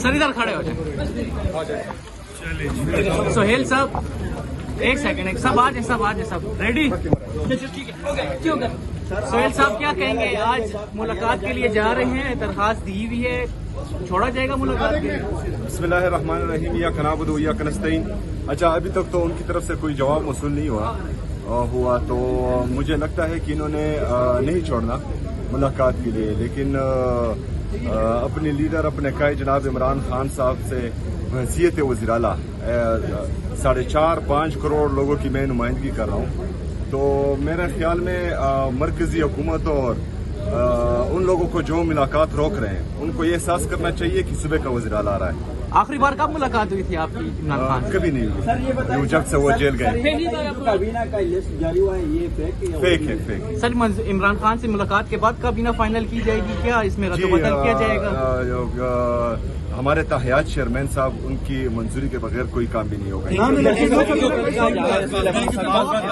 سر ادھر کھڑے ہو جائیں. سہیل صاحب ایک سیکنڈ, سب آ جائیں, سب ریڈی. سہیل صاحب کیا کہیں گے؟ آج ملاقات کے لیے جا رہے ہیں, درخواست دی ہوئی ہے, چھوڑا جائے گا ملاقات کے لیے؟ بسم اللہ الرحمن الرحیم. ایاک نعبد و ایاک نستعین. اچھا, ابھی تک تو ان کی طرف سے کوئی جواب موصول نہیں ہوا تو مجھے لگتا ہے کہ انہوں نے نہیں چھوڑنا ملاقات کے لیے, لیکن اپنے لیڈر, اپنے قائد جناب عمران خان صاحب سے حیثیت وزیر اعلیٰ 4.5-5 کروڑ لوگوں کی میں نمائندگی کر رہا ہوں, تو میرے خیال میں مرکزی حکومت اور ان لوگوں کو جو ملاقات روک رہے ہیں ان کو یہ احساس کرنا چاہیے کہ صبح کا وزیر اعلیٰ آ رہا ہے. آخری بار کب ملاقات ہوئی تھی آپ کی عمران خان؟ کبھی نہیں ہوئی, جب سے وہ جیل گئے. کابینہ کا لسٹ جاری ہوا ہے, یہ فیک ہے. سر عمران خان سے ملاقات کے بعد کابینہ فائنل کی جائے گی کیا؟ اس میں رد و بدل کیا جائے گا؟ ہمارے تاحیات چیئرمین صاحب, ان کی منظوری کے بغیر کوئی کام بھی نہیں ہوگا.